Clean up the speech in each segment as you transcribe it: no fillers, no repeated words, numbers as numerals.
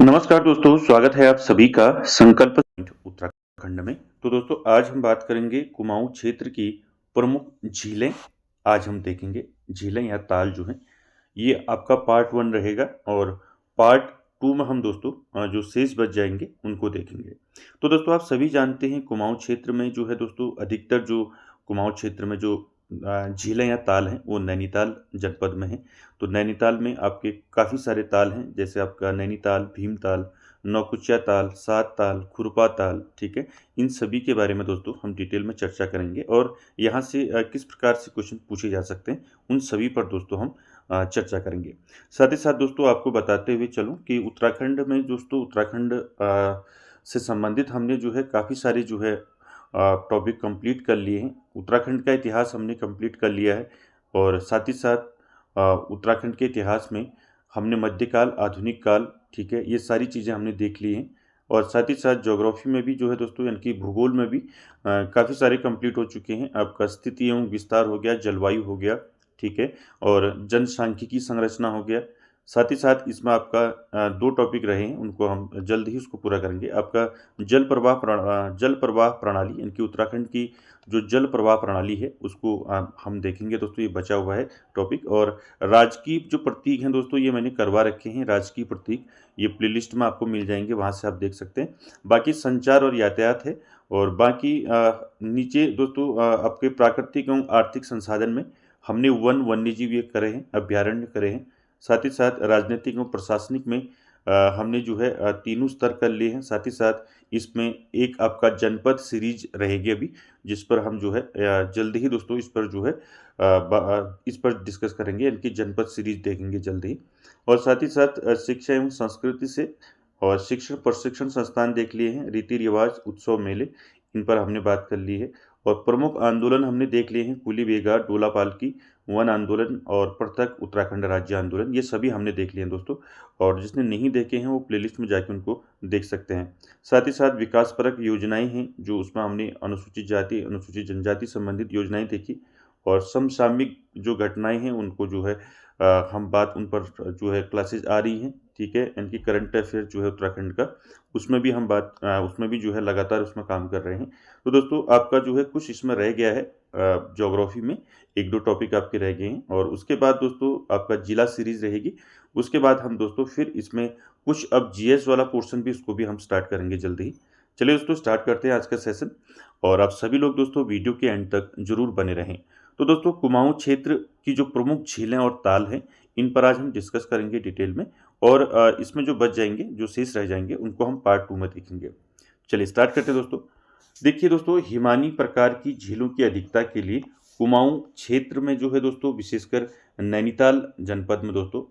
नमस्कार दोस्तों, स्वागत है आप सभी का संकल्प उत्तराखंड में। तो दोस्तों आज हम बात करेंगे कुमाऊं क्षेत्र की प्रमुख झीलें। आज हम देखेंगे झीलें या ताल जो हैं, ये आपका पार्ट 1 रहेगा और पार्ट 2 में हम दोस्तों जो शेष बच जाएंगे उनको देखेंगे। तो दोस्तों आप सभी जानते हैं कुमाऊं क्षेत्र में जो है दोस्तों अधिकतर जो कुमाऊं क्षेत्र में जो झीलें या ताल हैं वो नैनीताल जनपद में हैं। तो नैनीताल में आपके काफ़ी सारे ताल हैं, जैसे आपका नैनीताल, भीमताल, नौकुचिया ताल, सात ताल, खुरपा ताल, ठीक है। इन सभी के बारे में दोस्तों हम डिटेल में चर्चा करेंगे और यहाँ से किस प्रकार से क्वेश्चन पूछे जा सकते हैं उन सभी पर दोस्तों हम चर्चा करेंगे। साथ ही साथ दोस्तों आपको बताते हुए चलूँ कि उत्तराखंड में दोस्तों उत्तराखंड से संबंधित हमने जो है काफ़ी सारे जो है टॉपिक कंप्लीट कर लिए हैं। उत्तराखंड का इतिहास हमने कंप्लीट कर लिया है और साथ ही साथ उत्तराखंड के इतिहास में हमने मध्यकाल, आधुनिक काल, ठीक है, ये सारी चीज़ें हमने देख ली हैं। और साथ ही साथ ज्योग्राफी में भी जो है दोस्तों यानी कि भूगोल में भी काफ़ी सारे कंप्लीट हो चुके हैं। आपका स्थिति एवं विस्तार हो गया, जलवायु हो गया, ठीक है, और जनसांख्यिकी संरचना हो गया। साथ ही साथ इसमें आपका 2 टॉपिक रहे हैं, उनको हम जल्द ही उसको पूरा करेंगे। आपका जल प्रवाह प्रणाली यानी कि उत्तराखंड की जो जल प्रवाह प्रणाली है उसको हम देखेंगे दोस्तों, ये बचा हुआ है टॉपिक। और राजकीय जो प्रतीक हैं दोस्तों ये मैंने करवा रखे हैं, राजकीय प्रतीक ये प्लेलिस्ट में आपको मिल जाएंगे, वहाँ से आप देख सकते हैं। बाकी संचार और यातायात है और बाकी नीचे दोस्तों आपके प्राकृतिक एवं आर्थिक संसाधन में हमने वन वन्यजीव ये करे हैं, अभ्यारण्य करे हैं। साथ ही साथ राजनीतिक एवं प्रशासनिक में हमने जो है तीनों स्तर कर लिए हैं। साथ ही साथ इसमें एक आपका जनपद सीरीज रहेगी अभी, जिस पर हम जो है जल्द ही दोस्तों इस पर जो है इस पर डिस्कस करेंगे, यानी कि जनपद सीरीज देखेंगे जल्द ही। और साथ ही साथ शिक्षा एवं संस्कृति से और शिक्षण प्रशिक्षण संस्थान देख लिए हैं, रीति रिवाज, उत्सव, मेले, इन पर हमने बात कर ली है। और प्रमुख आंदोलन हमने देख लिए हैं, कुली बेगार, डोला पालकी, वन आंदोलन और पृथक उत्तराखंड राज्य आंदोलन, ये सभी हमने देख लिए हैं दोस्तों। और जिसने नहीं देखे हैं वो प्लेलिस्ट में जाके उनको देख सकते हैं। साथ ही साथ विकासपरक योजनाएं हैं जो उसमें हमने अनुसूचित जाति, अनुसूचित जनजाति संबंधित योजनाएं देखी। और समसामयिक जो घटनाएं हैं उनको जो है हम बात उन पर जो है क्लासेज आ रही हैं, ठीक है, इनकी करंट अफेयर जो है उत्तराखंड का, उसमें भी हम बात उसमें भी जो है लगातार उसमें काम कर रहे हैं। तो दोस्तों आपका जो है कुछ इसमें रह गया है, ज्योग्राफी में 1-2 टॉपिक आपके रह गए हैं और उसके बाद दोस्तों आपका जिला सीरीज रहेगी। उसके बाद हम दोस्तों फिर इसमें कुछ अब जीएस वाला पोर्शन भी उसको भी हम स्टार्ट करेंगे जल्दी ही। चलिए दोस्तों स्टार्ट करते हैं आज का सेशन और आप सभी लोग दोस्तों वीडियो के एंड तक जरूर बने रहें। तो दोस्तों कुमाऊं क्षेत्र की जो प्रमुख झीलें और ताल हैं इन पर आज हम डिस्कस करेंगे डिटेल में और इसमें जो बच जाएंगे, जो शेष रह जाएंगे, उनको हम पार्ट 2 में देखेंगे। चलिए स्टार्ट करते हैं दोस्तों। देखिए दोस्तों, हिमानी प्रकार की झीलों की अधिकता के लिए कुमाऊं क्षेत्र में जो है दोस्तों विशेषकर नैनीताल जनपद में दोस्तों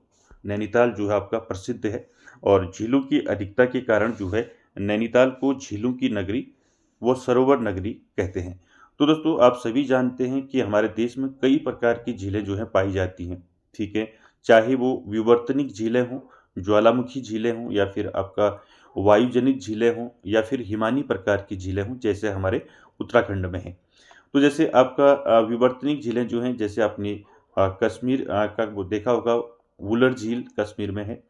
नैनीताल जो है आपका प्रसिद्ध है। और झीलों की अधिकता के कारण जो है नैनीताल को झीलों की नगरी व सरोवर नगरी कहते हैं। तो दोस्तों आप सभी जानते हैं कि हमारे देश में कई प्रकार की झीलें जो हैं पाई जाती हैं, ठीक है, चाहे वो विवर्तनिक झीलें हों, ज्वालामुखी झीलें हों या फिर आपका वायुजनित झीलें हों या फिर हिमानी प्रकार की झीलें हों जैसे हमारे उत्तराखंड में है। तो जैसे आपका विवर्तनिक झीलें जो हैं, जैसे आपने कश्मीर का वो देखा होगा, वुलर झील कश्मीर में है,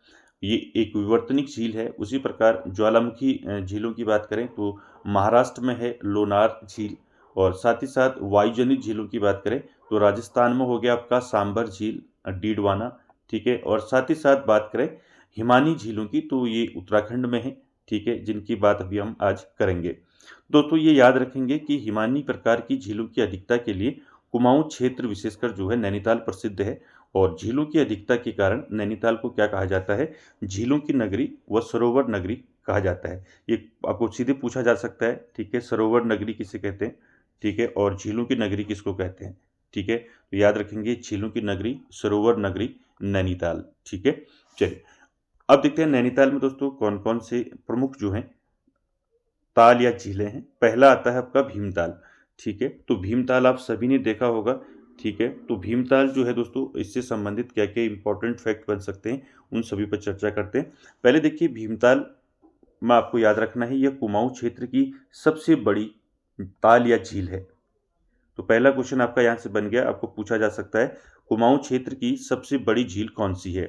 ये एक विवर्तनिक झील है। उसी प्रकार ज्वालामुखी झीलों की बात करें तो महाराष्ट्र में है लोनार झील। और साथ ही साथ वायुजनित झीलों की बात करें तो राजस्थान में हो गया आपका सांभर झील, डीडवाना, ठीक है। और साथ ही साथ बात करें हिमानी झीलों की तो ये उत्तराखंड में है, ठीक है, जिनकी बात अभी हम आज करेंगे। दोस्तों ये याद रखेंगे कि हिमानी प्रकार की झीलों की अधिकता के लिए कुमाऊं क्षेत्र विशेषकर जो है नैनीताल प्रसिद्ध है। और झीलों की अधिकता के कारण नैनीताल को क्या कहा जाता है, झीलों की नगरी व सरोवर नगरी कहा जाता है। ये आपको सीधे पूछा जा सकता है, ठीक है, सरोवर नगरी किसे कहते हैं, ठीक है, और झीलों की नगरी किसको कहते हैं, ठीक है। तो याद रखेंगे झीलों की नगरी, सरोवर नगरी, नैनीताल, ठीक है। चलिए अब देखते हैं नैनीताल में दोस्तों कौन कौन से प्रमुख जो हैं ताल या झीलें हैं। पहला आता है आपका भीमताल, ठीक है। तो भीमताल आप सभी ने देखा होगा, ठीक है। तो भीमताल जो है दोस्तों इससे संबंधित क्या क्या इंपॉर्टेंट फैक्ट बन सकते हैं उन सभी पर चर्चा करते हैं। पहले देखिए भीमताल में आपको याद रखना है यह कुमाऊं क्षेत्र की सबसे बड़ी ताल या झील है। तो पहला क्वेश्चन आपका यहाँ से बन गया, आपको पूछा जा सकता है कुमाऊं क्षेत्र की सबसे बड़ी झील कौन सी है।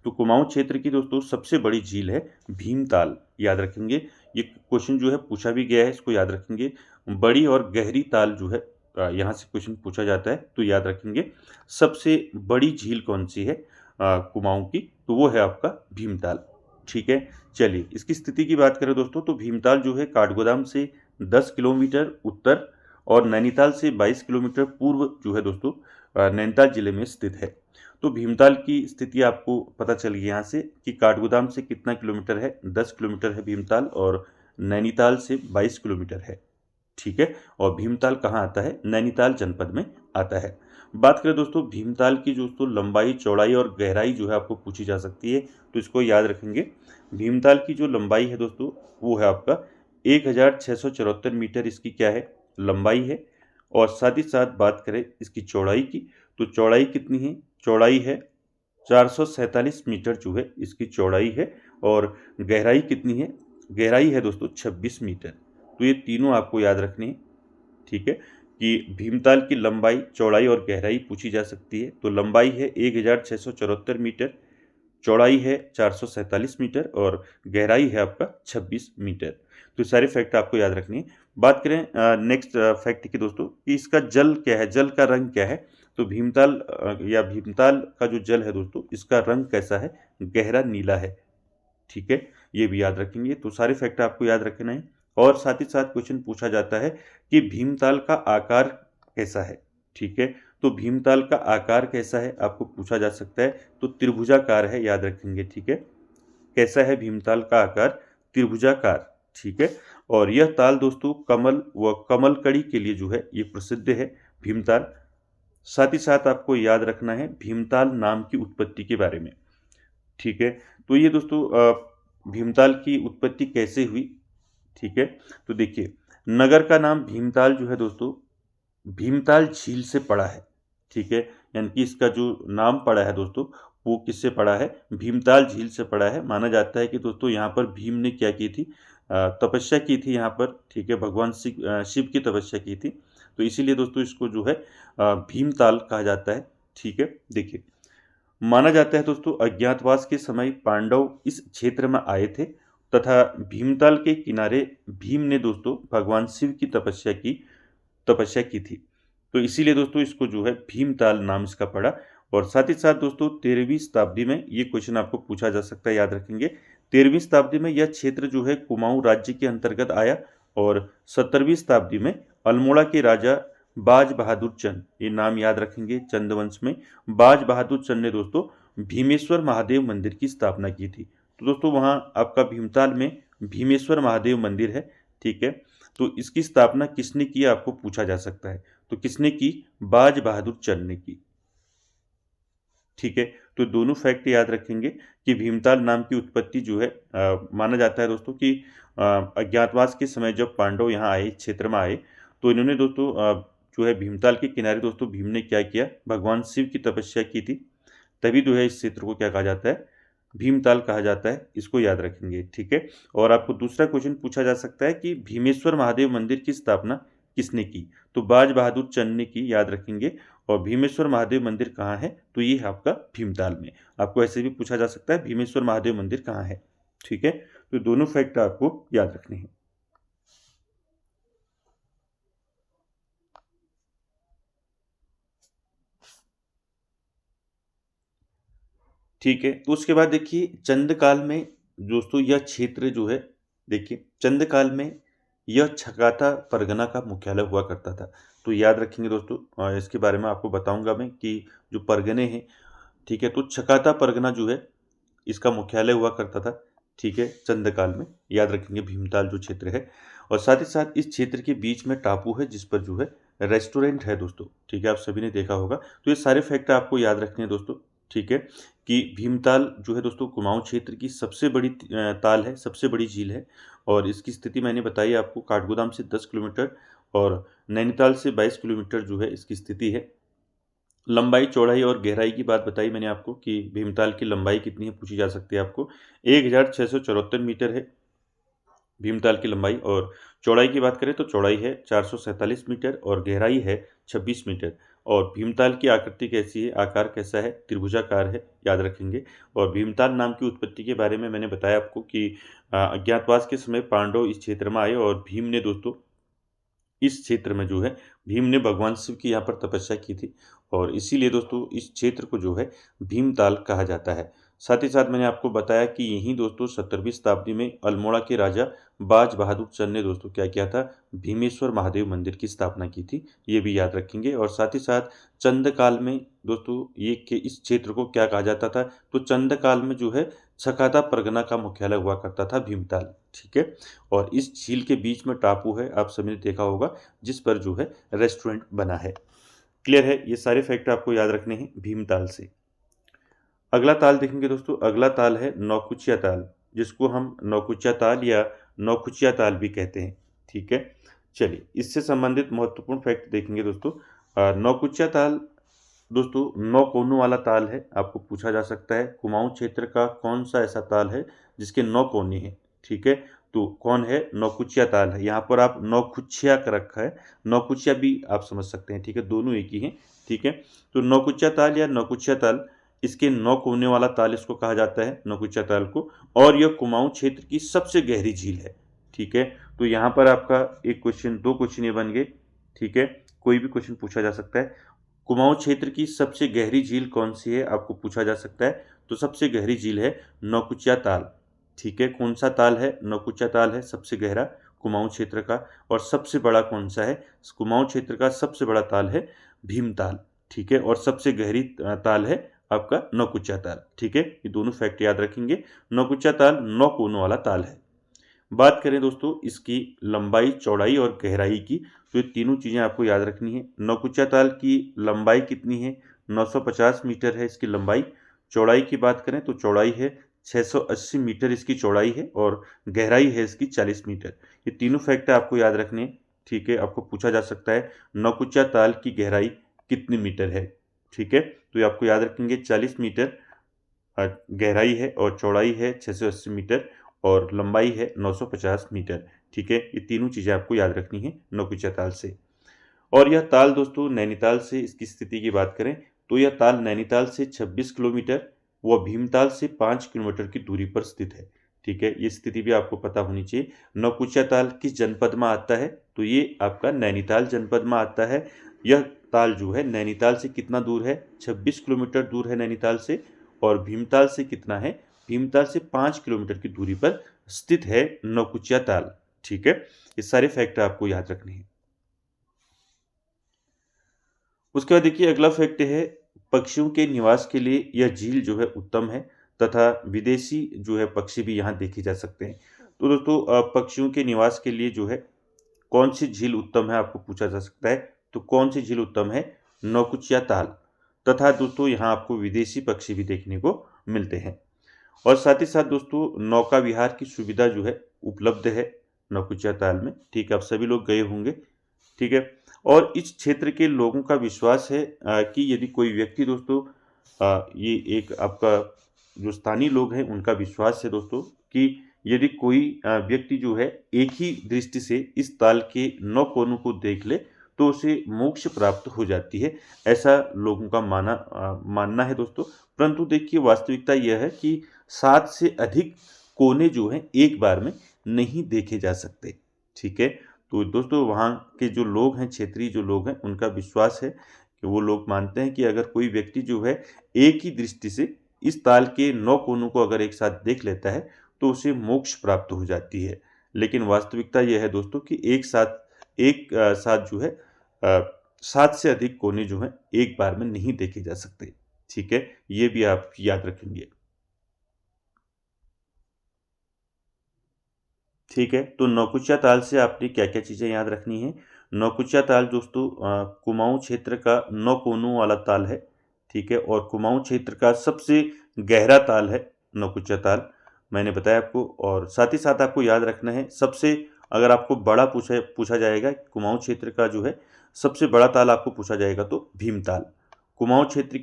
तो कुमाऊं क्षेत्र की दोस्तों सबसे बड़ी झील है भीमताल, याद रखेंगे। ये क्वेश्चन जो है पूछा भी गया है, इसको याद रखेंगे। बड़ी और गहरी ताल जो है यहाँ से क्वेश्चन पूछा जाता है, तो याद रखेंगे सबसे बड़ी झील कौन सी है कुमाऊं की, तो वो है आपका भीमताल। ठीक है, चलिए इसकी स्थिति की बात करें दोस्तों, तो भीमताल जो है काठगोदाम से 10 किलोमीटर उत्तर और नैनीताल से 22 किलोमीटर पूर्व जो है दोस्तों नैनीताल जिले में स्थित है। तो भीमताल की स्थिति आपको पता चल गई यहाँ से कि काठगोदाम से कितना किलोमीटर है, 10 किलोमीटर है भीमताल, और नैनीताल से 22 किलोमीटर है। ठीक है, और भीमताल कहाँ आता है, नैनीताल जनपद में आता है। बात करें दोस्तों भीमताल की दोस्तों लंबाई, चौड़ाई और गहराई जो है आपको पूछी जा सकती है, तो इसको याद रखेंगे। भीमताल की जो लंबाई है दोस्तों वो है आपका 1674 मीटर, इसकी क्या है, लंबाई है। और साथ ही साथ बात करें इसकी चौड़ाई की, तो चौड़ाई कितनी है, चौड़ाई है 447 मीटर जो है इसकी चौड़ाई है। और गहराई कितनी है, गहराई है दोस्तों 26 मीटर। तो ये तीनों आपको याद रखने हैं। ठीक है, कि भीमताल की लंबाई, चौड़ाई और गहराई पूछी जा सकती है। तो लंबाई है 1674 मीटर, चौड़ाई है 447 मीटर और गहराई है आपका 26 मीटर। तो सारे फैक्ट आपको याद रखनी है। बात करें नेक्स्ट फैक्ट की दोस्तों कि इसका जल क्या है, जल का रंग क्या है। तो भीमताल या भीमताल का जो जल है दोस्तों, इसका रंग कैसा है, गहरा नीला है। ठीक है, ये भी याद रखेंगे। तो सारे फैक्ट आपको याद रखना है। और साथ ही साथ क्वेश्चन पूछा जाता है कि भीमताल का आकार कैसा है। ठीक है, तो भीमताल का आकार कैसा है आपको पूछा जा सकता है, तो त्रिभुजाकार है, याद रखेंगे। ठीक है, कैसा है भीमताल का आकार, त्रिभुजाकार। ठीक है, और यह ताल दोस्तों कमल व कमल कड़ी के लिए जो है ये प्रसिद्ध है भीमताल। साथ ही साथ आपको याद रखना है भीमताल नाम की उत्पत्ति के बारे में। ठीक है, तो ये दोस्तों भीमताल की उत्पत्ति कैसे हुई। ठीक है, तो देखिए नगर का नाम भीमताल जो है दोस्तों भीमताल झील से पड़ा है। ठीक है, यानी कि इसका जो नाम पड़ा है दोस्तों वो किससे पड़ा है, भीमताल झील से पड़ा है। माना जाता है कि दोस्तों यहाँ पर भीम ने क्या की थी, तपस्या की थी यहाँ पर। ठीक है, भगवान शिव की तपस्या की थी, तो इसीलिए दोस्तों इसको जो है भीमताल कहा जाता है। ठीक है, देखिए माना जाता है दोस्तों अज्ञातवास के समय पांडव इस क्षेत्र में आए थे तथा भीमताल के किनारे भीम ने दोस्तों भगवान शिव की तपस्या की थी, तो इसीलिए दोस्तों इसको जो है भीमताल नाम इसका पड़ा। और साथ ही साथ दोस्तों 13वीं शताब्दी में ये क्वेश्चन आपको पूछा जा सकता है, याद रखेंगे। 13वीं शताब्दी में यह क्षेत्र जो है कुमाऊं राज्य के अंतर्गत आया और 17वीं शताब्दी में अल्मोड़ा के राजा बाज बहादुर चंद, ये नाम याद रखेंगे, चंदवंश में बाज बहादुर चंद ने दोस्तों भीमेश्वर महादेव मंदिर की स्थापना की थी। तो दोस्तों वहाँ आपका भीमताल में भीमेश्वर महादेव मंदिर है। ठीक है, तो इसकी स्थापना किसने की आपको पूछा जा सकता है, तो किसने की, बाज बहादुर चंद ने की। ठीक है, तो दोनों फैक्ट याद रखेंगे कि भीमताल नाम की उत्पत्ति जो है माना जाता है दोस्तों कि अज्ञातवास के समय जब पांडव यहाँ आए, क्षेत्र में आए, तो इन्होंने दोस्तों जो है भीमताल के किनारे दोस्तों भीम ने क्या किया, भगवान शिव की तपस्या की थी। तभी जो है इस क्षेत्र को क्या कहा जाता है, भीमताल कहा जाता है, इसको याद रखेंगे। ठीक है, और आपको दूसरा क्वेश्चन पूछा जा सकता है कि भीमेश्वर महादेव मंदिर की स्थापना किसने की, तो बाज बहादुर चंद ने की, याद रखेंगे। और भीमेश्वर महादेव मंदिर कहाँ है, तो ये है आपका भीमताल में। आपको ऐसे भी पूछा जा सकता है भीमेश्वर महादेव मंदिर कहाँ है। ठीक है, तो दोनों फैक्ट आपको याद रखने हैं। ठीक है, तो उसके बाद देखिए चंद्रकाल में दोस्तों यह क्षेत्र जो है, देखिए चंद्रकाल में यह छकाता परगना का मुख्यालय हुआ करता था। तो याद रखेंगे दोस्तों, इसके बारे में आपको बताऊंगा मैं कि जो परगने हैं, ठीक है, तो छकाता परगना जो है इसका मुख्यालय हुआ करता था। ठीक है, चंद्रकाल में, याद रखेंगे भीमताल जो क्षेत्र है। और साथ ही साथ इस क्षेत्र के बीच में टापू है जिस पर जो है रेस्टोरेंट है दोस्तों। ठीक है, आप सभी ने देखा होगा। तो ये सारे फैक्ट आपको याद रखने हैं दोस्तों। ठीक है, कि भीमताल जो है दोस्तों कुमाऊं क्षेत्र की सबसे बड़ी ताल है, सबसे बड़ी झील है। और इसकी स्थिति मैंने बताई आपको, काठगोदाम से 10 किलोमीटर और नैनीताल से 22 किलोमीटर जो है इसकी स्थिति है। लंबाई, चौड़ाई और गहराई की बात बताई मैंने आपको कि भीमताल की लंबाई कितनी है पूछी जा सकती है आपको, 1674 मीटर है भीमताल की लंबाई। और चौड़ाई की बात करें तो चौड़ाई है 447 मीटर और गहराई है 26 मीटर। और भीमताल की आकृति कैसी है, आकार कैसा है, त्रिभुजाकार है, याद रखेंगे। और भीमताल नाम की उत्पत्ति के बारे में मैंने बताया आपको कि अज्ञातवास के समय पांडव इस क्षेत्र में आए और भीम ने दोस्तों इस क्षेत्र में जो है भीम ने भगवान शिव की यहाँ पर तपस्या की थी और इसीलिए दोस्तों इस क्षेत्र को जो है भीमताल कहा जाता है। साथ ही साथ मैंने आपको बताया कि यहीं दोस्तों 17वीं शताब्दी में अल्मोड़ा के राजा बाज बहादुर चंद ने दोस्तों क्या किया था, भीमेश्वर महादेव मंदिर की स्थापना की थी, ये भी याद रखेंगे। और साथ ही साथ चंद काल में दोस्तों ये के इस क्षेत्र को क्या कहा जाता था, तो चंद काल में जो है छकाता परगना का मुख्यालय हुआ करता था भीमताल, ठीक है। और इस झील के बीच में टापू है, आप सभी ने देखा होगा, जिस पर जो है रेस्टोरेंट बना है। क्लियर है, ये सारे फैक्ट आपको याद रखने हैं भीमताल से। अगला ताल देखेंगे दोस्तों, अगला ताल है नौकुचिया ताल, जिसको हम नौकुचिया ताल या नौकुचिया ताल भी कहते हैं, ठीक है। चलिए इससे संबंधित महत्वपूर्ण फैक्ट देखेंगे दोस्तों। नौकुचिया ताल दोस्तों 9 कोनों वाला ताल है, आपको पूछा जा सकता है कुमाऊं क्षेत्र का कौन सा ऐसा ताल है जिसके 9 कोने हैं, ठीक है। तो कौन है, नौकुचिया ताल है। यहाँ पर आप नौकुचिया का रखा है, नौकुचिया भी आप समझ सकते हैं, ठीक है, दोनों एक ही हैं, ठीक है। तो नौकुचिया ताल या नौकुचिया ताल, इसके 9 कोने वाला ताल इसको कहा जाता है, नौकुचिया ताल को। और यह कुमाऊं क्षेत्र की सबसे गहरी झील है, ठीक है। तो यहाँ पर आपका एक क्वेश्चन, 2 क्वेश्चन ये बन गए, ठीक है, कोई भी क्वेश्चन पूछा जा सकता है। कुमाऊं क्षेत्र की सबसे गहरी झील कौन सी है, आपको पूछा जा सकता है। तो सबसे गहरी झील है नौकुचिया ताल, ठीक है। कौन सा ताल है, नौकुचिया ताल है सबसे गहरा कुमाऊं क्षेत्र का। और सबसे बड़ा कौन सा है, कुमाऊं क्षेत्र का सबसे बड़ा ताल है भीमताल, ठीक है। और सबसे गहरी ताल है आपका नौकुचिया ताल, ठीक है। ये दोनों फैक्ट याद रखेंगे। नौकुचिया ताल 9 कोनों वाला ताल है। बात करें दोस्तों इसकी लंबाई, चौड़ाई और गहराई की, तो ये तीनों चीज़ें आपको याद रखनी है। नौकुचिया ताल की लंबाई कितनी है, 950 मीटर है इसकी लंबाई। चौड़ाई की बात करें तो चौड़ाई है 680 मीटर इसकी चौड़ाई है और गहराई है इसकी 40 मीटर। ये तीनों फैक्ट आपको याद रखने हैं, ठीक है। आपको पूछा जा सकता है नौकुचिया ताल की गहराई कितनी मीटर है, ठीक है। तो ये आपको याद रखेंगे 40 मीटर गहराई है और चौड़ाई है 680 मीटर और लंबाई है 950 मीटर, ठीक है। ये तीनों चीज़ें आपको याद रखनी है नौकुचिया ताल से। और यह ताल दोस्तों नैनीताल से इसकी स्थिति की बात करें तो यह ताल नैनीताल से 26 किलोमीटर व भीमताल से 5 किलोमीटर की दूरी पर स्थित है, ठीक है। ये स्थिति भी आपको पता होनी चाहिए। नौकुचिया ताल किस जनपद में आता है, तो ये आपका नैनीताल जनपद में आता है। यह ताल जो है नैनीताल से कितना दूर है, 26 किलोमीटर दूर है नैनीताल से। और भीमताल से कितना है, भीमताल से 5 किलोमीटर की दूरी पर स्थित है नौकुचिया ताल, ठीक है। ये सारे फैक्ट आपको याद रखने हैं। उसके बाद देखिए अगला फैक्ट है, पक्षियों के निवास के लिए यह झील जो है उत्तम है तथा विदेशी जो है पक्षी भी यहाँ देखे जा सकते हैं। तो दोस्तों पक्षियों के निवास के लिए जो है कौन सी झील उत्तम है, आपको पूछा जा सकता है। तो कौन सी झील उत्तम है, नौकुचिया ताल। तथा दोस्तों यहाँ आपको विदेशी पक्षी भी देखने को मिलते हैं। और साथ ही साथ दोस्तों नौका विहार की सुविधा जो है उपलब्ध है नौकुचिया ताल में, ठीक है। आप सभी लोग गए होंगे, ठीक है। और इस क्षेत्र के लोगों का विश्वास है कि यदि कोई व्यक्ति दोस्तों ये एक आपका जो स्थानीय लोग हैं उनका विश्वास है दोस्तों कि यदि कोई व्यक्ति जो है एक ही दृष्टि से इस ताल के 9 कोनों को देख ले तो उसे मोक्ष प्राप्त हो जाती है, ऐसा लोगों का मानना है दोस्तों। परंतु देखिए वास्तविकता यह है कि 7 से अधिक कोने जो हैं एक बार में नहीं देखे जा सकते, ठीक है। तो दोस्तों वहाँ के जो लोग हैं, क्षेत्रीय जो लोग हैं, उनका विश्वास है कि वो लोग मानते हैं कि अगर कोई व्यक्ति जो है एक ही दृष्टि से इस ताल के 9 कोनों को अगर एक साथ देख लेता है तो उसे मोक्ष प्राप्त हो जाती है। लेकिन वास्तविकता यह है दोस्तों कि एक साथ जो है 7 से अधिक कोने जो हैं एक बार में नहीं देखे जा सकते, ठीक है। ये भी आप याद रखेंगे, ठीक है। तो नौकुचिया ताल से आपने क्या क्या चीज़ें याद रखनी है। नौकुचिया ताल दोस्तों कुमाऊं क्षेत्र का 9 कोनों वाला ताल है, ठीक है। और कुमाऊं क्षेत्र का सबसे गहरा ताल है नौकुचिया ताल, मैंने बताया आपको। और साथ ही साथ आपको याद रखना है सबसे, अगर आपको बड़ा पूछा जाएगा कुमाऊं क्षेत्र का जो है सबसे बड़ा ताल आपको पूछा जाएगा तो भीमताल। कुमाऊं क्षेत्र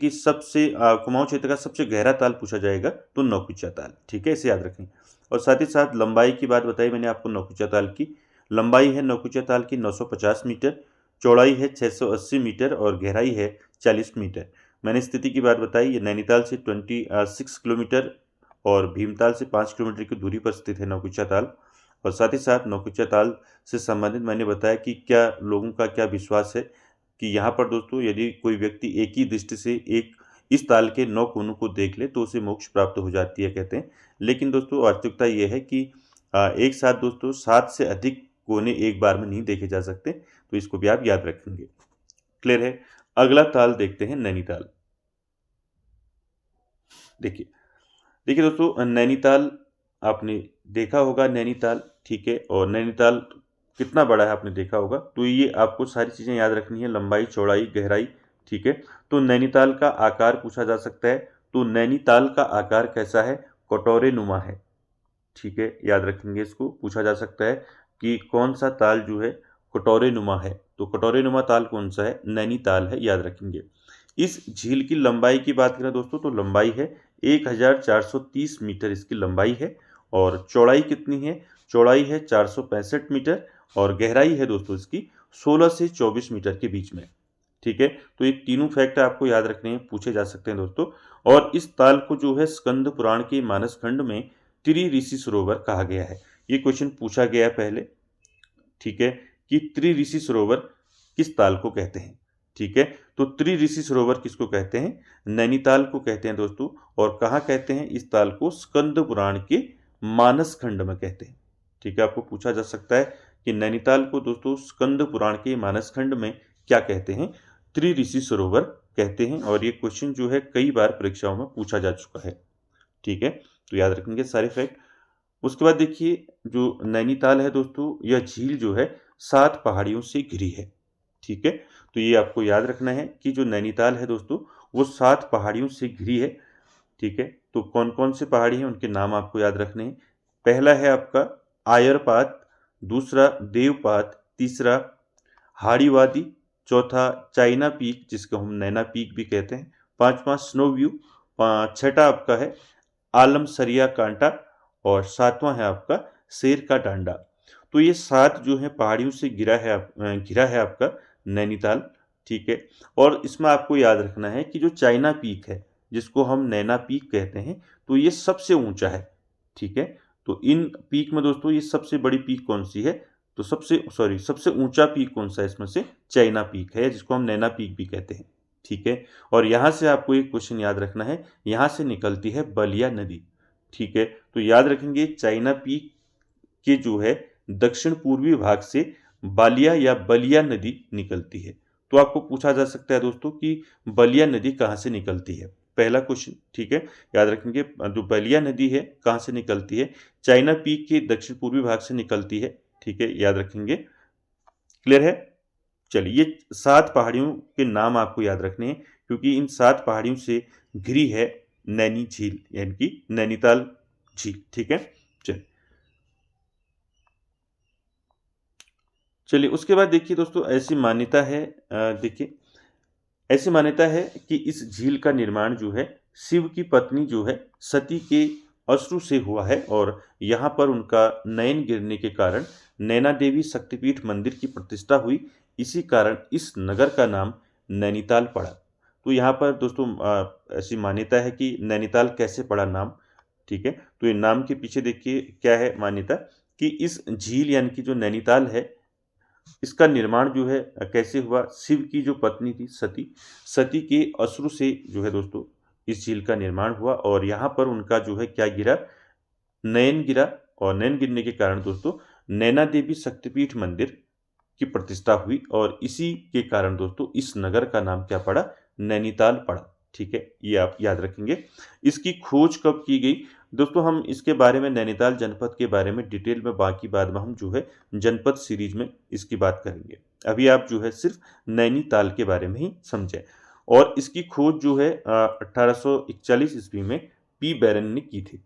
का सबसे गहरा ताल पूछा जाएगा तो नौकुचिया ताल, ठीक है, इसे याद रखें। और साथ ही साथ लंबाई की बात बताई मैंने आपको, नौकुचिया ताल की लंबाई है नौकुचिया ताल की 950 मीटर। चौड़ाई है 680 मीटर और गहराई है 40 मीटर। मैंने स्थिति की बात बताई, ये नैनीताल से 26 किलोमीटर और भीमताल से 5 किलोमीटर की दूरी पर स्थित है नौकुचिया ताल। और साथ ही साथ नौकुचिया ताल से संबंधित मैंने बताया कि क्या लोगों का क्या विश्वास है कि यहाँ पर दोस्तों यदि कोई व्यक्ति एक ही दृष्टि से एक इस ताल के 9 कोनों को देख ले तो उसे मोक्ष प्राप्त हो जाती है कहते हैं। लेकिन दोस्तों वास्तविकता ये है कि एक साथ दोस्तों 7 से अधिक कोने एक बार में नहीं देखे जा सकते, तो इसको भी आप याद रखेंगे। क्लियर है। अगला ताल देखते हैं नैनीताल। देखिए देखिए दोस्तों, नैनीताल आपने देखा होगा नैनीताल, ठीक है। और नैनीताल कितना बड़ा है आपने देखा होगा, तो ये आपको सारी चीज़ें याद रखनी है, लंबाई चौड़ाई गहराई, ठीक है। तो नैनीताल का आकार पूछा जा सकता है, तो नैनीताल का आकार कैसा है, कटोरे नुमा है, ठीक है। याद रखेंगे, इसको पूछा जा सकता है कि कौन सा ताल जो है कटोरे नुमा है, तो कटोरे नुमा ताल कौन सा है, नैनीताल है, याद रखेंगे। इस झील की लंबाई की बात करें दोस्तों तो लंबाई है 1430 मीटर इसकी लंबाई है। और चौड़ाई कितनी है, चौड़ाई है 465 मीटर और गहराई है दोस्तों इसकी 16 से 24 मीटर के बीच में, ठीक है। तो ये तीनों फैक्ट आपको याद रखने हैं, पूछे जा सकते हैं दोस्तों। और इस ताल को जो है स्कंद पुराण के मानस खंड में त्रि ऋषि सरोवर कहा गया है। ये क्वेश्चन पूछा गया है पहले, ठीक है, कि त्रि ऋषि सरोवर किस ताल को कहते हैं, ठीक है। तो त्रि ऋषि सरोवर किसको कहते हैं, नैनीताल को कहते हैं दोस्तों। और कहाँ कहते हैं इस ताल को, स्कंद पुराण के मानस खंड में कहते हैं, ठीक है। आपको पूछा जा सकता है कि नैनीताल को दोस्तों स्कंद पुराण के मानस खंड में क्या कहते हैं, त्रि ऋषि सरोवर कहते हैं। और ये क्वेश्चन जो है कई बार परीक्षाओं में पूछा जा चुका है, ठीक है। तो याद रखेंगे सारे फैक्ट। उसके बाद देखिए जो नैनीताल है दोस्तों, यह झील जो है 7 पहाड़ियों से घिरी है, ठीक है। तो ये आपको याद रखना है कि जो नैनीताल है दोस्तों वो 7 पहाड़ियों से घिरी है, ठीक है। तो कौन कौन से पहाड़ी हैं उनके नाम आपको याद रखने हैं। पहला है आपका आयरपात, दूसरा देवपात, तीसरा हाड़ी वादी, चौथा चाइना पीक जिसको हम नैना पीक भी कहते हैं, पांचवा स्नो व्यू, छठा आपका है आलम सरिया कांटा और सातवां है आपका शेर का डांडा। तो ये 7 जो है पहाड़ियों से घिरा है आपका नैनीताल, ठीक है। और इसमें आपको याद रखना है कि जो चाइना पीक है जिसको हम नैना पीक कहते हैं, तो ये सबसे ऊंचा है, ठीक है। तो इन पीक में दोस्तों ये सबसे बड़ी पीक कौन सी है, तो सबसे ऊंचा पीक कौन सा है इसमें से, चाइना पीक है जिसको हम नैना पीक भी कहते हैं, ठीक है। और यहाँ से आपको एक क्वेश्चन याद रखना है, यहाँ से निकलती है बलिया नदी, ठीक है। तो याद रखेंगे चाइना पीक के जो है दक्षिण पूर्वी भाग से बालिया या बलिया नदी निकलती है। तो आपको पूछा जा सकता है दोस्तों कि बलिया नदी कहाँ से निकलती है, पहला क्वेश्चन, ठीक है। याद रखेंगे जो बलिया नदी है कहाँ से निकलती है, चाइना पीक के दक्षिण पूर्वी भाग से निकलती है, ठीक है। याद रखेंगे, क्लियर है। चलिए ये 7 पहाड़ियों के नाम आपको याद रखने हैं क्योंकि इन 7 पहाड़ियों से घिरी है नैनी झील यानी कि नैनीताल झील, ठीक है। चलिए चलिए उसके बाद देखिए दोस्तों ऐसी मान्यता है, देखिए ऐसी मान्यता है कि इस झील का निर्माण जो है शिव की पत्नी जो है सती के अश्रु से हुआ है और यहाँ पर उनका नयन गिरने के कारण नैना देवी शक्तिपीठ मंदिर की प्रतिष्ठा हुई। इसी कारण इस नगर का नाम नैनीताल पड़ा। तो यहाँ पर दोस्तों ऐसी मान्यता है कि नैनीताल कैसे पड़ा नाम, ठीक है। तो ये नाम के पीछे देखिए क्या है मान्यता कि इस झील यानी कि जो नैनीताल है इसका निर्माण जो है कैसे हुआ, शिव की जो पत्नी थी सती, सती के अश्रु से जो है दोस्तों इस झील का निर्माण हुआ और यहाँ पर उनका जो है क्या गिरा, नयन गिरा। और नयन गिरने के कारण दोस्तों नैना देवी शक्तिपीठ मंदिर की प्रतिष्ठा हुई और इसी के कारण दोस्तों इस नगर का नाम क्या पड़ा, नैनीताल पड़ा, ठीक है। ये आप याद रखेंगे। इसकी खोज कब की गई दोस्तों, हम इसके बारे में नैनीताल जनपद के बारे में डिटेल में बाकी बाद में हम जो है जनपद सीरीज में इसकी बात करेंगे। अभी आप जो है सिर्फ नैनीताल के बारे में ही समझें। और इसकी खोज जो है 1841 ईस्वी में पी बैरन ने की थी।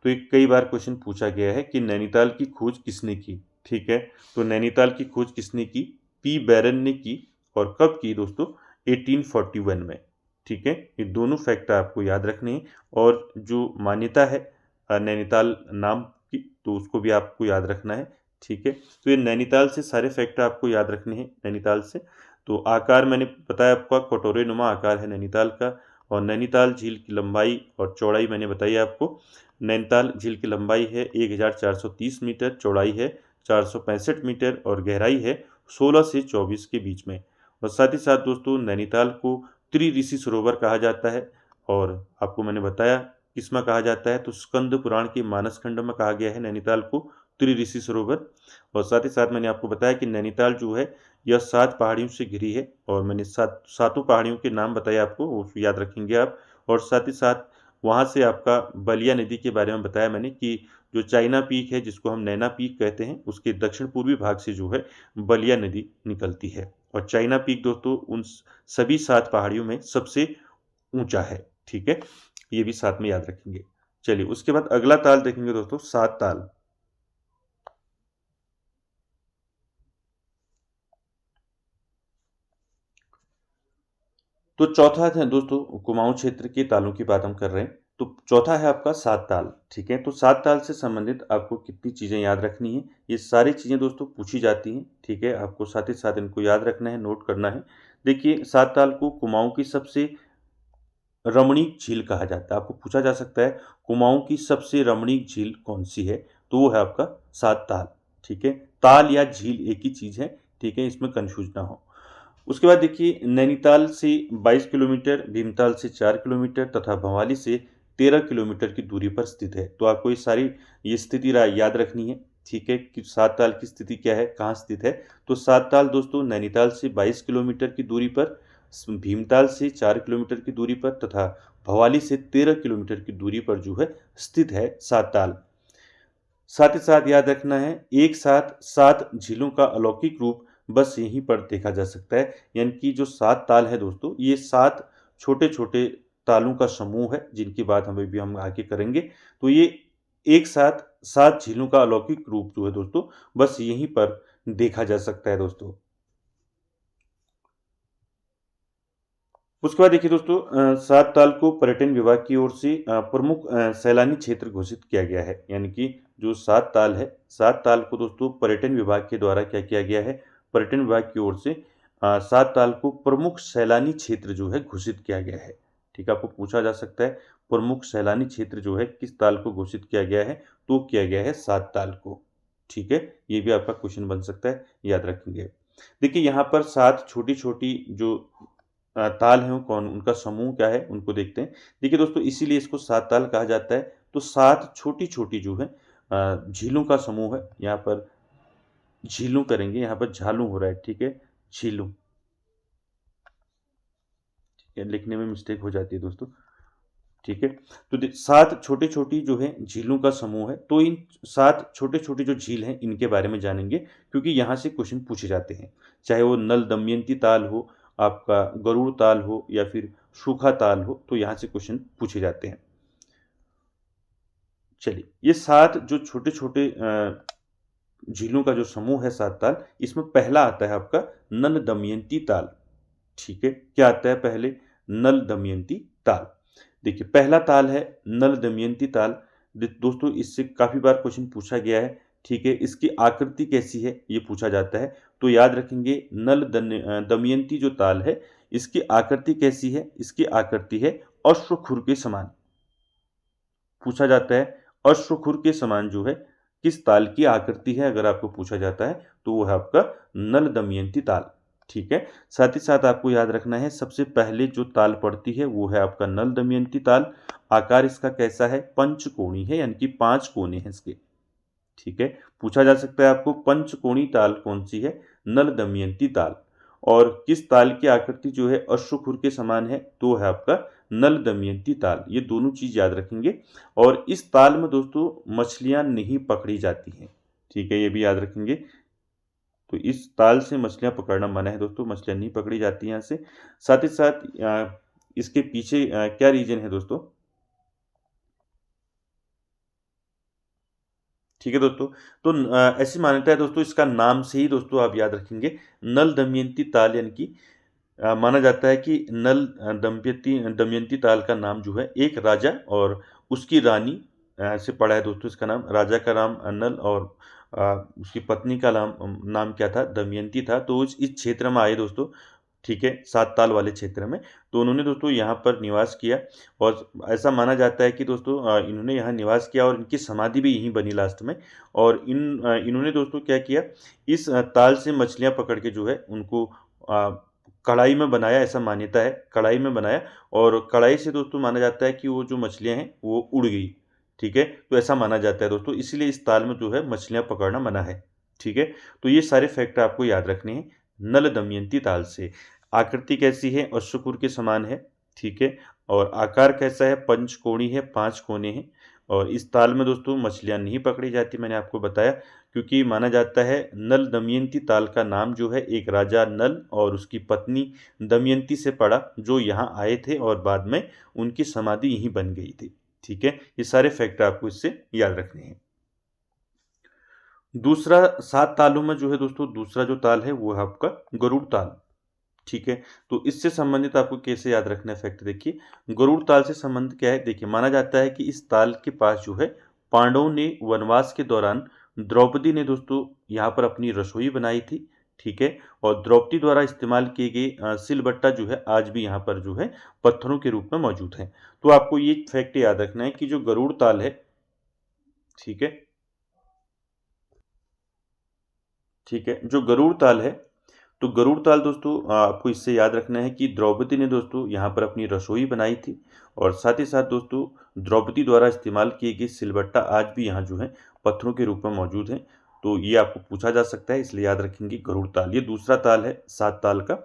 तो एक कई बार क्वेश्चन पूछा गया है कि नैनीताल की खोज किसने की, ठीक है। तो नैनीताल की खोज किसने की, पी बैरन ने की। और कब की दोस्तों, 1841 में, ठीक है। ये दोनों फैक्ट आपको याद रखने हैं। और जो मान्यता है नैनीताल नाम की तो उसको भी आपको याद रखना है ठीक है। तो ये नैनीताल से सारे फैक्ट आपको याद रखने हैं नैनीताल से। तो आकार मैंने बताया आपका कटोरे नुमा आकार है नैनीताल का, और नैनीताल झील की लंबाई और चौड़ाई मैंने बताई आपको। नैनीताल झील की लंबाई है 1430 मीटर, चौड़ाई है 465 मीटर और गहराई है 16 से 24 के बीच में। और साथ ही साथ दोस्तों नैनीताल को त्रिऋषि सरोवर कहा जाता है, और आपको मैंने बताया किसमें कहा जाता है, तो स्कंद पुराण के मानस खंड में कहा गया है नैनीताल को त्रिऋषि सरोवर। और साथ ही साथ मैंने आपको बताया कि नैनीताल जो है यह 7 पहाड़ियों से घिरी है, और मैंने सातों पहाड़ियों के नाम बताए आपको, वो याद रखेंगे आप। और साथ ही साथ वहाँ से आपका बलिया नदी के बारे में बताया मैंने कि जो चाइना पीक है जिसको हम नैना पीक कहते हैं, उसके दक्षिण पूर्वी भाग से जो है बलिया नदी निकलती है। और चाइना पीक दोस्तों उन सभी 7 पहाड़ियों में सबसे ऊंचा है। ठीक है, ये भी साथ में याद रखेंगे। चलिए उसके बाद अगला ताल देखेंगे दोस्तों, 7 ताल। तो चौथा है दोस्तों, कुमाऊं क्षेत्र के तालों की बात हम कर रहे हैं, तो चौथा है आपका 7 ताल। ठीक है, तो 7 ताल से संबंधित आपको कितनी चीज़ें याद रखनी है, ये सारी चीज़ें दोस्तों पूछी जाती हैं। ठीक है, आपको साथ ही साथ इनको याद रखना है, नोट करना है। देखिए 7 ताल को कुमाऊं की सबसे रमणीक झील कहा जाता है। आपको पूछा जा सकता है कुमाऊं की सबसे रमणीक झील कौन सी है, तो वो है आपका 7 ताल। ठीक है, ताल या झील एक ही चीज़ है। ठीक है, इसमें कंफ्यूज ना हो। उसके बाद देखिए नैनीताल से 22 किलोमीटर, भीमताल से 4 किलोमीटर तथा भवाली से 13 किलोमीटर की दूरी पर स्थित है। तो आपको ये स्थिति याद रखनी है। ठीक है, कि 7 ताल की स्थिति क्या है, कहाँ स्थित है। तो 7 ताल दोस्तों नैनीताल से 22 किलोमीटर की दूरी पर, भीमताल से 4 किलोमीटर की दूरी पर तथा भवाली से 13 किलोमीटर की दूरी पर जो है स्थित है 7 ताल। साथ ही साथ याद रखना है, एक साथ 7 झीलों का अलौकिक रूप बस यहीं पर देखा जा सकता है। यानी कि जो 7 ताल है दोस्तों, ये 7 छोटे-छोटे तालों का समूह है, जिनकी बात हम आगे करेंगे। तो ये एक साथ 7 झीलों का अलौकिक रूप जो है दोस्तों, बस यहीं पर देखा जा सकता है दोस्तों। उसके बाद देखिए दोस्तों 7 ताल को पर्यटन विभाग की ओर से प्रमुख सैलानी क्षेत्र घोषित किया गया है। यानी कि जो 7 ताल है, 7 ताल को दोस्तों पर्यटन विभाग के द्वारा क्या किया गया है, पर्यटन विभाग की ओर से 7 ताल को प्रमुख सैलानी क्षेत्र जो है घोषित किया गया है। ठीक है, आपको पूछा जा सकता है प्रमुख सैलानी क्षेत्र जो है किस ताल को घोषित किया गया है, तो किया गया है 7 ताल को। ठीक है, ये भी आपका क्वेश्चन बन सकता है, याद रखेंगे। देखिए यहाँ पर 7 छोटी-छोटी जो ताल हैं वो कौन, उनका समूह क्या है, उनको देखते हैं। देखिए दोस्तों इसीलिए इसको 7 ताल कहा जाता है। तो 7 छोटी-छोटी जो है झीलों का समूह है। यहाँ पर झीलों करेंगे, यहाँ पर झालू हो रहा है। ठीक है, झीलों। ठीक है, लिखने में मिस्टेक हो जाती है दोस्तों। ठीक है, तो 7 छोटी-छोटी जो है झीलों का समूह है। तो इन 7 छोटे-छोटे जो झील हैं इनके बारे में जानेंगे, क्योंकि यहाँ से क्वेश्चन पूछे जाते हैं। चाहे वो नल दमयंती ताल हो, आपका गरुड़ ताल हो या फिर सूखा ताल हो, तो यहाँ से क्वेश्चन पूछे जाते हैं। चलिए ये 7 जो छोटे-छोटे झीलों का जो समूह है 7 ताल, इसमें पहला आता है आपका नल दमयंती ताल। ठीक है, क्या आता है पहले, नल दमयंती ताल। देखिए पहला ताल है नल दमयंती ताल। दोस्तों इससे काफ़ी बार क्वेश्चन पूछा गया है। ठीक है, इसकी आकृति कैसी है ये पूछा जाता है। तो याद रखेंगे दमयंती जो ताल है, इसकी आकृति कैसी है, इसकी आकृति है अश्वखुर के समान। पूछा जाता है अश्वखुर के समान जो है किस ताल की आकृति है, अगर आपको पूछा जाता है तो वो है आपका नल दमयंती ताल। ठीक है, साथ ही साथ आपको याद रखना है सबसे पहले जो ताल पड़ती है वो है आपका नल दमयंती ताल। आकार इसका कैसा है, पंचकोणी है, यानी कि 5 कोने हैं इसके। ठीक है, पूछा जा सकता है आपको पंचकोणी ताल कौन सी है, नल दमयंती ताल। और किस ताल की आकृति जो है अश्वखुर के समान है, तो है आपका नल दमयंती ताल। ये दोनों चीज याद रखेंगे। और इस ताल में दोस्तों मछलियां नहीं पकड़ी जाती हैं। ठीक है, ये भी याद रखेंगे। तो इस ताल से मछलियां पकड़ना मना है दोस्तों, मछलियां नहीं पकड़ी जाती हैं यहाँ से। साथ ही साथ इसके पीछे क्या रीजन है दोस्तों। ठीक है दोस्तों, तो ऐसी मान्यता है दोस्तों, इसका नाम से ही दोस्तों आप याद रखेंगे नल दमयंती ताल। यानी कि माना जाता है कि नल दमयंती ताल का नाम जो है एक राजा और उसकी रानी से पड़ा है दोस्तों। इसका नाम राजा का नाम नल और उसकी पत्नी का नाम नाम क्या था, दमयंती था। तो इस क्षेत्र में आए दोस्तों, ठीक है, 7 ताल वाले क्षेत्र में। तो उन्होंने दोस्तों यहाँ पर निवास किया और ऐसा माना जाता है कि दोस्तों इन्होंने यहाँ निवास किया और इनकी समाधि भी यहीं बनी लास्ट में। और इन्होंने दोस्तों क्या किया, इस ताल से मछलियाँ पकड़ के जो है उनको कढ़ाई में बनाया, ऐसा मान्यता है, कढ़ाई में बनाया। और कढ़ाई से दोस्तों माना जाता है कि वो जो मछलियाँ हैं वो उड़ गई, ठीक है। तो ऐसा माना जाता है दोस्तों, इसीलिए इस ताल में जो है मछलियाँ पकड़ना मना है, ठीक है। तो ये सारे फैक्ट आपको याद रखने हैं नल दमयंती ताल से। आकृति कैसी है, अश्वकुर के समान है, ठीक है। और आकार कैसा है, पंचकोणी है, 5 कोने हैं। और इस ताल में दोस्तों मछलियाँ नहीं पकड़ी जाती, मैंने आपको बताया, क्योंकि माना जाता है नल दमयंती ताल का नाम जो है एक राजा नल और उसकी पत्नी दमयंती से पड़ा, जो यहाँ आए थे और बाद में उनकी समाधि यहीं बन गई थी, ठीक है। ये सारे फैक्ट आपको इससे याद रखने हैं। दूसरा 7 तालों में जो है दोस्तों, दूसरा जो ताल है वो है आपका गरुड़ ताल, ठीक है। तो इससे संबंधित आपको कैसे याद रखना है फैक्ट, देखिए गरुड़ ताल से संबंध क्या है। देखिए माना जाता है कि इस ताल के पास जो है पांडवों ने वनवास के दौरान द्रौपदी ने दोस्तों यहाँ पर अपनी रसोई बनाई थी, ठीक है। और द्रौपदी द्वारा इस्तेमाल किए गए सिलबट्टा जो है आज भी यहाँ पर जो है पत्थरों के रूप में मौजूद है। तो आपको ये फैक्ट याद रखना है कि जो गरुड़ ताल है, ठीक है, ठीक है, जो गरुड़ ताल है, तो गरुड़ ताल दोस्तों आपको इससे याद रखना है कि द्रौपदी ने दोस्तों यहाँ पर अपनी रसोई बनाई थी। और साथ ही साथ दोस्तों द्रौपदी द्वारा इस्तेमाल किए गए सिलबट्टा आज भी यहाँ जो है पत्थरों के रूप में मौजूद हैं। तो ये आपको पूछा जा सकता है, इसलिए याद रखेंगे गरुड़ ताल। ये दूसरा ताल है 7 ताल का।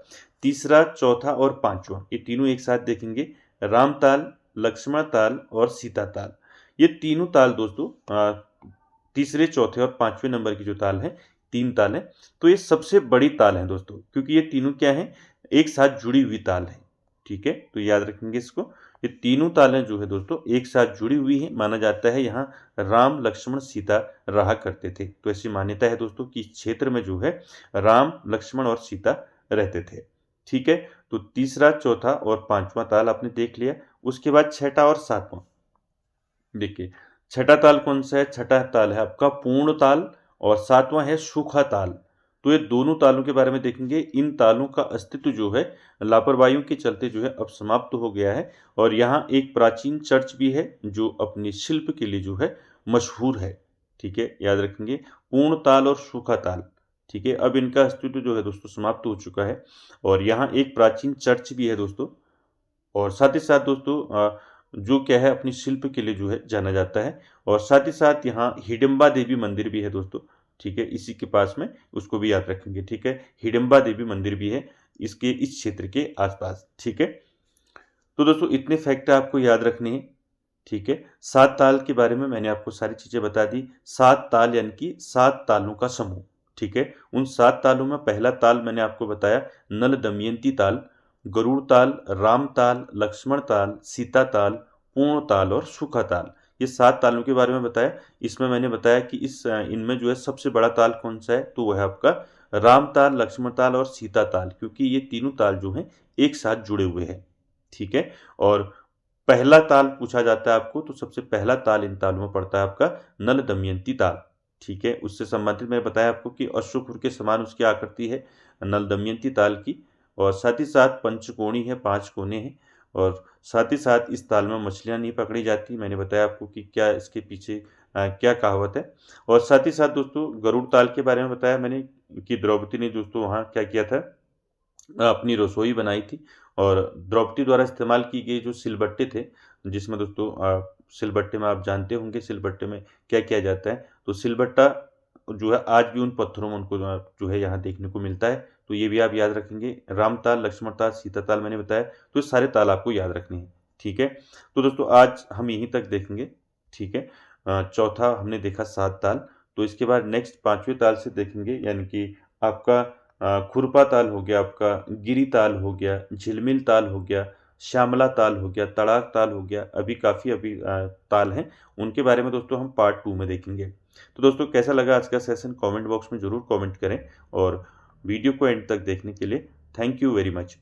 तीसरा, चौथा और पांचवा, ये तीनों एक साथ देखेंगे, राम ताल, लक्ष्मण ताल और सीता ताल। ये तीनों ताल दोस्तों तीसरे, चौथे और पांचवें नंबर की जो ताल है, 3 ताल हैं। तो ये सबसे बड़ी ताल है दोस्तों, क्योंकि ये तीनों क्या हैं, एक साथ जुड़ी हुई ताल है, ठीक है। तो याद रखेंगे इसको, ये तीनों तालें जो है दोस्तों एक साथ जुड़ी हुई हैं। माना जाता है यहाँ राम, लक्ष्मण, सीता रहा करते थे। तो ऐसी मान्यता है दोस्तों कि इस क्षेत्र में जो है राम, लक्ष्मण और सीता रहते थे, ठीक है। तो तीसरा, चौथा और पांचवा ताल आपने देख लिया। उसके बाद छठा और सातवां, देखिए छठा ताल कौन सा है, छठा ताल है आपका पूर्ण ताल और सातवां है सूखा ताल। तो ये दोनों तालों के बारे में देखेंगे। इन तालों का अस्तित्व जो है लापरवाहियों के चलते जो है अब समाप्त हो गया है। और यहाँ एक प्राचीन चर्च भी है जो अपने शिल्प के लिए जो है मशहूर है, ठीक है। याद रखेंगे पूर्ण ताल और सूखा ताल, ठीक है। अब इनका अस्तित्व जो है दोस्तों समाप्त हो चुका है। और यहाँ एक प्राचीन चर्च भी है दोस्तों। और साथ ही साथ दोस्तों जो क्या है अपनी शिल्प के लिए जो है जाना जाता है। और साथ ही साथ यहाँ हिडिंबा देवी मंदिर भी है दोस्तों, ठीक है, इसी के पास में, उसको भी याद रखेंगे, ठीक है। हिडिंबा देवी मंदिर भी है इसके इस क्षेत्र के आसपास, ठीक है। तो दोस्तों इतने फैक्ट आपको याद रखने हैं, ठीक है। 7 ताल के बारे में मैंने आपको सारी चीज़ें बता दी। 7 ताल यानी कि 7 तालों का समूह, ठीक है। उन 7 तालों में पहला ताल मैंने आपको बताया नल दमयंती ताल, गरुड़ ताल, राम ताल, लक्ष्मण ताल, सीता ताल, पूर्ण ताल और सूखा ताल। ये 7 तालों के बारे में बताया। इसमें मैंने बताया कि इनमें जो है सबसे बड़ा ताल कौन सा है, तो वह है आपका राम ताल, लक्ष्मण ताल और सीता ताल, क्योंकि ये तीनों ताल जो हैं एक साथ जुड़े हुए हैं, ठीक है। और पहला ताल पूछा जाता है आपको, तो सबसे पहला ताल इन तालों में पड़ता है आपका नल दमयंती ताल, ठीक है। उससे संबंधित मैंने बताया आपको कि अश्वपुर के समान उसकी आकृति है नल दमयंती ताल की। और साथ ही साथ पंचकोणी है, 5 कोने हैं। और साथ ही साथ इस ताल में मछलियाँ नहीं पकड़ी जाती, मैंने बताया आपको कि क्या इसके पीछे क्या कहावत है। और साथ ही साथ दोस्तों गरुड़ ताल के बारे में बताया मैंने कि द्रौपदी ने दोस्तों वहाँ क्या किया था, अपनी रसोई बनाई थी। और द्रौपदी द्वारा इस्तेमाल की गई जो सिलबट्टे थे, जिसमें दोस्तों सिलबट्टे में आप जानते होंगे सिलबट्टे में क्या किया जाता है, तो सिलबट्टा जो है आज भी उन पत्थरों में उनको जो है यहाँ देखने को मिलता है। तो ये भी आप याद रखेंगे। राम ताल, लक्ष्मण ताल, सीता ताल मैंने बताया, तो ये सारे ताल आपको याद रखने हैं, ठीक है। तो दोस्तों आज हम यहीं तक देखेंगे, ठीक है। चौथा हमने देखा 7 ताल। तो इसके बाद नेक्स्ट 5वें ताल से देखेंगे, यानी कि आपका खुरपा ताल हो गया, आपका गिरी ताल हो गया, झिलमिल ताल हो गया, श्यामला ताल हो गया, तड़ाक ताल हो गया। अभी ताल हैं, उनके बारे में दोस्तों हम पार्ट 2 में देखेंगे। तो दोस्तों कैसा लगा आज का सेशन, कमेंट बॉक्स में ज़रूर कमेंट करें। और वीडियो को एंड तक देखने के लिए थैंक यू वेरी मच।